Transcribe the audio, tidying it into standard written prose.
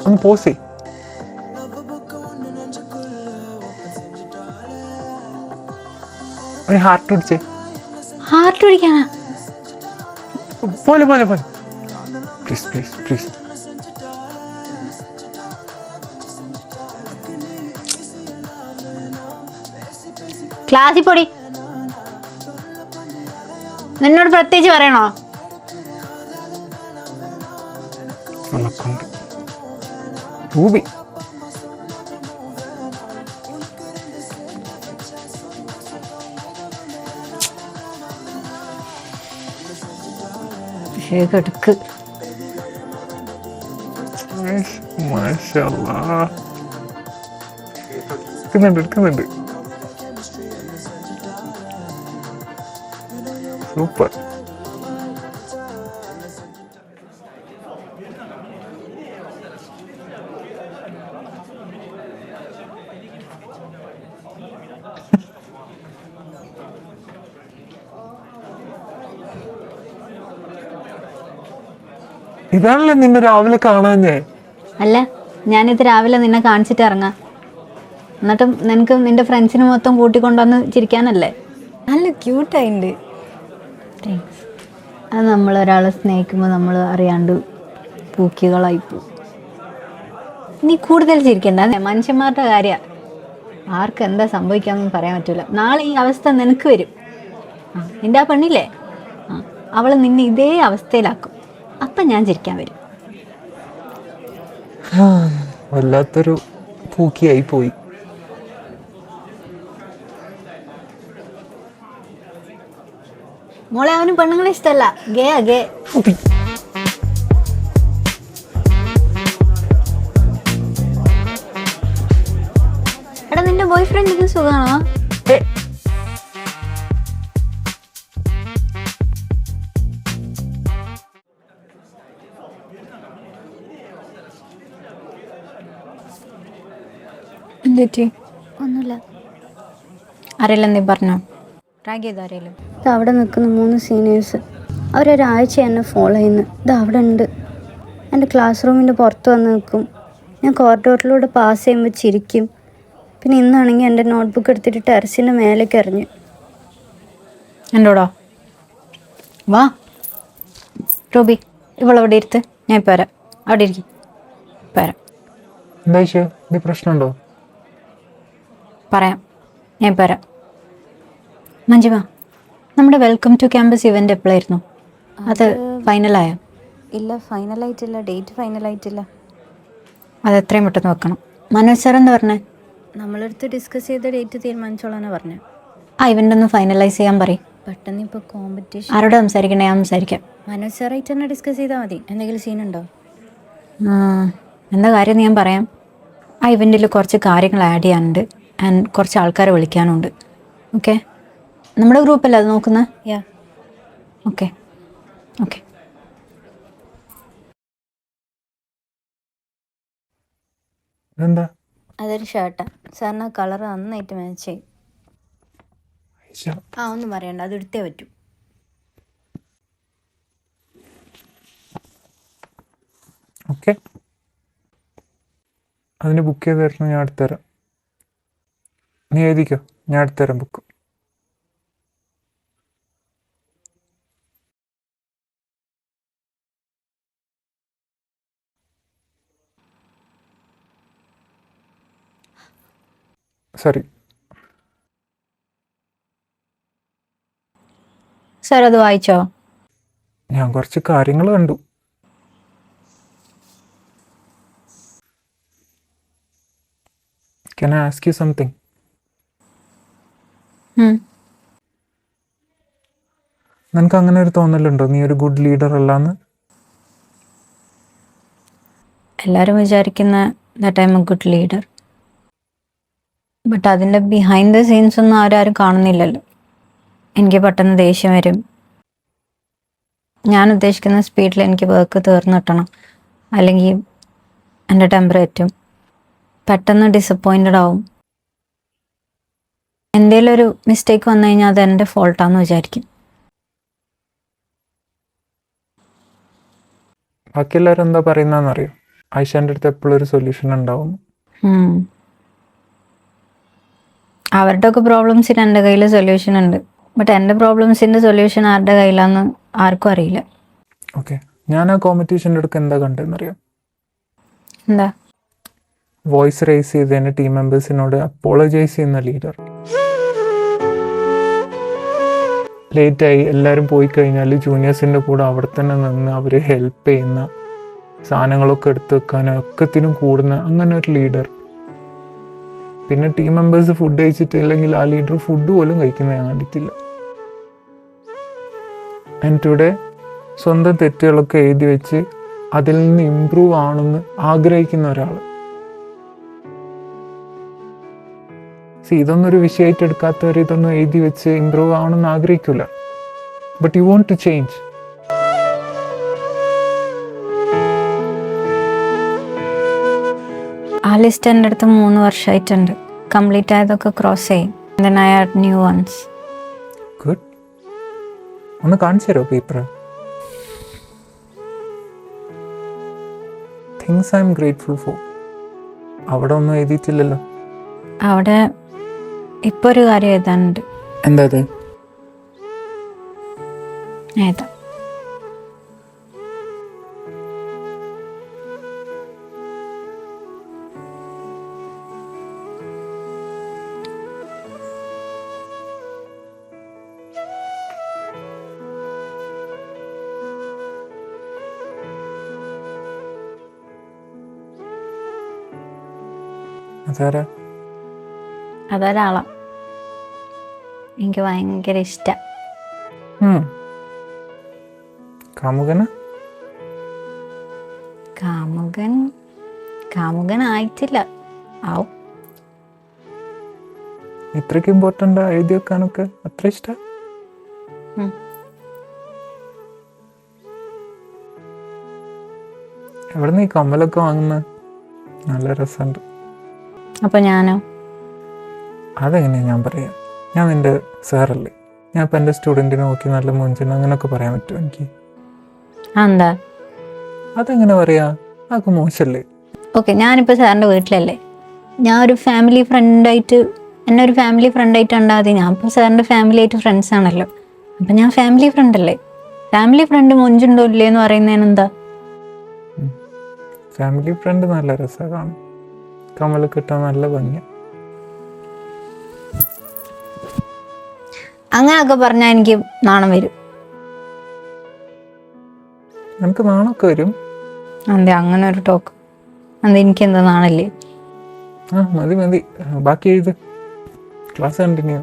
ഒന്ന് പോസ് ചെയ്. ഒരു ഹാർട്ട് പിടിച്ചേ. ഹാർട്ട് പിടിക്കാനാ? പോലെ പോലെ പോലെ പ്ലീസ് പ്ലീസ് പ്ലീസ്. ക്ലാസ്സിൽ പൊടി. നിന്നോട് പ്രത്യേകിച്ച് പറയണോ? റൂബി എടുക്ക്. എടുക്കുന്നുണ്ട്. സൂപ്പർ. ഇതാണല്ലേ നിന്നെ രാവിലെ കാണാഞ്ഞേ? അല്ല, ഞാനിത് രാവിലെ നിന്നെ കാണിച്ചിട്ട് ഇറങ്ങാം. എന്നിട്ടും നിനക്ക് നിന്റെ ഫ്രണ്ട്സിന് മൊത്തം കൂട്ടിക്കൊണ്ടുവന്ന് ചിരിക്കാനല്ലേ? നല്ല ക്യൂട്ടായിട്ടുണ്ട്. അത് നമ്മൾ ഒരാളെ സ്നേഹിക്കുമ്പോൾ നമ്മൾ അറിയാണ്ട് പൂക്കികളായിപ്പോവും. നീ കൂടുതൽ ചിരിക്കണ്ട. മനുഷ്യന്മാരുടെ കാര്യമാണ്, ആർക്ക് എന്താ സംഭവിക്കാമെന്ന് പറയാൻ പറ്റില്ല. നാളെ ഈ അവസ്ഥ നിനക്ക് വരും. നിന്റെ ആ പെണ്ണില്ലേ, അവൾ നിന്നെ ഇതേ അവസ്ഥയിലാക്കും. അപ്പം ഞാൻ ചിരിക്കാൻ വരും. വല്ലാത്തൊരു പൂക്കിയായി പോയി. മോളെ, അവന് പെണ്ണുങ്ങളെ ഇഷ്ടമല്ല, ഗേ ഗേ. എടാ, നിന്റെ ബോയ് ഫ്രണ്ടിന് സുഖമാണോ? ഒന്നുമില്ല. ആരെല്ലാം നീ പറഞ്ഞോ? റാഗ് ചെയ്തോ ആരെങ്കിലും? ഇത് അവിടെ നിൽക്കുന്ന 3 സീനിയേഴ്സ്, അവരൊരാഴ്ച എന്നെ ഫോളോ ചെയ്യുന്നു. ഇത് അവിടെ ഉണ്ട്. എൻ്റെ ക്ലാസ് റൂമിൻ്റെ പുറത്ത് വന്ന് നിൽക്കും. ഞാൻ കോറിഡോറിലൂടെ പാസ് ചെയ്യുമ്പോൾ ചിരിക്കും. പിന്നെ ഇന്നാണെങ്കിൽ എൻ്റെ നോട്ട്ബുക്ക് എടുത്തിട്ട് ടെറസിൻ്റെ മേലേക്ക് എറിഞ്ഞു. എന്നോടോ? വാ റൂബി, ഇവളവിടെ ഇരുത്ത്, ഞാൻ ഇപ്പോൾ വരാം. അവിടെ ഇരിക്കും, വരാം. എന്താ പ്രശ്നമുണ്ടോ? പറയാം, ഞാൻ ഇപ്പോൾ വരാം. മഞ്ജുമ, നമ്മുടെ വെൽക്കം ടു ക്യാമ്പസ് ഇവൻ്റ് എപ്പോഴായിരുന്നു? അത് ഫൈനലായോ? ഇല്ല, ഫൈനലായിട്ടില്ല. ഡേറ്റ് ഫൈനലായിട്ടില്ല. അത് എത്രയും പെട്ടെന്ന് വെക്കണം. മനോജ് സാർ എന്താ പറഞ്ഞേ? നമ്മളടുത്ത് ഡിസ്കസ് ചെയ്ത ഡേറ്റ് തീരുമാനിച്ചോളാനാണ് പറഞ്ഞത്. ആ ഇവൻ്റ് ഒന്ന് ഫൈനലൈസ് ചെയ്യാൻ പറയും. പെട്ടെന്ന് ഇപ്പോൾ കോമ്പറ്റീഷൻ. ആരോട് സംസാരിക്കണേ? ഞാൻ സംസാരിക്കാം. മനോജ് സാറായിട്ട് തന്നെ ഡിസ്കസ് ചെയ്താൽ മതി. എന്തെങ്കിലും സീനുണ്ടോ? എന്താ കാര്യം ഞാൻ പറയാം. ആ ഇവൻറ്റിൽ കുറച്ച് കാര്യങ്ങൾ ആഡ് ചെയ്യാനുണ്ട്, ആൻഡ് കുറച്ച് ആൾക്കാരെ വിളിക്കാനുണ്ട്. ഓക്കെ, നമ്മുടെ ഗ്രൂപ്പല്ലേ അത് നോക്കുന്നത്? യാ, ഓക്കെ ഓക്കെ. എന്താ? അതൊരു ഷർട്ടാണ്. സാറിന് ആ കളർ നന്നായിട്ട് മാച്ച് ചെയ്യും. ഒന്നും പറയണ്ട, അത് എടുത്തേ പറ്റൂ. ഓക്കെ, അതിന് ബുക്ക് ചെയ്ത് തരണം, ഞാൻ എടുത്തുതരാം. നീ എഴുതിക്കോ, ഞാൻ എടുത്തുതരാം ബുക്ക്. സോറി സാർ, അത് വായിച്ചോ? ഞാൻ കുറച്ച് കാര്യങ്ങൾ കണ്ടു. Can I ask you something? നിനക്ക് അങ്ങനെ ഒരു തോന്നലുണ്ടോ നീ ഒരു ഗുഡ് ലീഡർ അല്ലാന്ന്? എല്ലാവരും വിചാരിക്കുന്ന that I M A good leader, but അതിൻ്റെ ബിഹൈൻഡ് ദ സീൻസ് ഒന്നും ആരും കാണുന്നില്ലല്ലോ. എനിക്ക് പെട്ടെന്ന് ദേഷ്യം വരും. ഞാൻ ഉദ്ദേശിക്കുന്ന സ്പീഡിൽ എനിക്ക് വർക്ക് തീർന്നു കിട്ടണം, അല്ലെങ്കിൽ എൻ്റെ ടെമ്പർ എത്തും. പെട്ടെന്ന് ഡിസപ്പോയിൻറ്റഡ് ആവും. എന്തെങ്കിലും ഒരു മിസ്റ്റേക്ക് വന്നു കഴിഞ്ഞാൽ അത് എൻ്റെ ഫോൾട്ടാന്ന് വിചാരിക്കും. ബാക്കി എല്ലാവരും എന്താ പറയുന്നതെന്നറിയോ? ആയിഷാൻ്റെ അടുത്ത് എപ്പോഴും ഒരു സൊല്യൂഷൻ ഉണ്ടാവും. അവരുടെ ഒക്കെ പ്രോബ്ലംസിന് എൻ്റെ കയ്യിൽ സൊല്യൂഷൻ ഉണ്ട്. ബട്ട് എൻ്റെ പ്രോബ്ലംസിൻ്റെ സൊല്യൂഷൻ ആരുടെ കയ്യിലാന്ന് ആർക്കും അറിയില്ല. ഓക്കെ, ഞാൻ ആ കോമ്പറ്റീഷൻ്റെ അടുക്ക് എന്താ കണ്ടതെന്നറിയാം? എന്താ? വോയിസ് റേസ് ചെയ്തതിന് ടീം മെമ്പേഴ്സിനോട് അപ്പോളജൈസ് ചെയ്യുന്ന ലീഡർ. ലേറ്റായി എല്ലാവരും പോയി കഴിഞ്ഞാൽ ജൂനിയേഴ്സിൻ്റെ കൂടെ അവിടെ തന്നെ നിന്ന് അവർ ഹെൽപ്പ് ചെയ്യുന്ന, സാധനങ്ങളൊക്കെ എടുത്തു വെക്കാനും ഒക്കത്തിനും കൂടുന്ന അങ്ങനെ ഒരു ലീഡർ. പിന്നെ ടീം മെമ്പേഴ്സ് ഫുഡ് കഴിച്ചിട്ടില്ലെങ്കിൽ ആ ലീഡർ ഫുഡ് പോലും കഴിക്കുന്നത് ഞാൻ കണ്ടിട്ടില്ല. ആൻഡ് ടുഡേ സ്വന്തം തെറ്റുകളൊക്കെ എഴുതി വെച്ച് അതിൽ നിന്ന് ഇമ്പ്രൂവ് ആണെന്ന് ആഗ്രഹിക്കുന്ന ഒരാൾ. ഇതൊന്നും ഒരു വിഷയമായിട്ട് എടുക്കാത്തവർ ഇതൊന്നും എഴുതി വെച്ച് ഇമ്പ്രൂവ് ആവണമെന്ന് ആഗ്രഹിക്കില്ല. But you want to change. ആ ലിസ്റ്റ് എൻ്റെ അടുത്ത് 3 വർഷമായിട്ടുണ്ട്. കംപ്ലീറ്റ് ആയതൊക്കെ ക്രോസ് ചെയ്യും. Then I add new ones. Good. ഒന്ന് കാണിച്ചു തരുമോ paper? Things I'm grateful for. അവിടെ ഒന്നും എഴുതിയിട്ടില്ലല്ലോ. അവിടെ ഇപ്പോൾ ഒരു കാര്യം എഴുതാനുണ്ട്. എന്താ അത്? എഴുതാം. അതാരാ? അതൊരാളാ എനിക്ക് ഭയങ്കര ഇഷ്ടം. കാമുകന? കാമുകനായിട്ടില്ല, ആവും. ഇത്രയ്ക്ക് ഇമ്പോർട്ടൻ്റ് എഴുതി വെക്കാനൊക്കെ അത്ര ഇഷ്ടം? എവിടെ നിന്ന് ഈ കമ്മലൊക്കെ വാങ്ങുന്നത്? നല്ല രസമുണ്ട്. അപ്പൊ ഞാനോ? അതെങ്ങനെയാ ഞാൻ പറയാം? ഞാൻ നിൻ്റെ സാറല്ലേ. ഞാൻ ഇപ്പം എൻ്റെ സ്റ്റുഡൻറ്റിനെ നോക്കി നല്ല മുഞ്ചിന് അങ്ങനെയൊക്കെ പറയാൻ പറ്റുമോ എനിക്ക്? എന്താ അതെങ്ങനെ പറയാ? അതൊക്കെ മോശമല്ലേ? ഓക്കെ, ഞാനിപ്പോൾ സാറിൻ്റെ വീട്ടിലല്ലേ. ഞാൻ ഒരു ഫാമിലി ഫ്രണ്ടായിട്ട്, എന്നെ ഒരു ഫാമിലി ഫ്രണ്ടായിട്ട് ഉണ്ടാതി. ഞാൻ ഇപ്പോൾ സാറിൻ്റെ ഫാമിലി ആയിട്ട് ഫ്രണ്ട്സ് ആണല്ലോ. അപ്പം ഞാൻ ഫാമിലി ഫ്രണ്ട് അല്ലേ. ഫാമിലി ഫ്രണ്ട് മൊഞ്ചുണ്ടോ ഇല്ലേ എന്ന് പറയുന്നതിന് എന്താ? ഫാമിലി ഫ്രണ്ട് നല്ല രസമാണ് കാണും. കമ്മലൊക്കെ ഇട്ടാൽ നല്ല ഭംഗിയാണ്. അങ്ങനെയൊക്കെ പറഞ്ഞാൽ എനിക്ക് നാണം വരും. എനിക്ക് നാണമൊക്കെ വരും. അതെ, അങ്ങനെ ഒരു ടോക്ക്. അത് എനിക്ക് എന്താ നാണല്ലേ? മതി മതി, ബാക്കി എഴുത്. Class continue.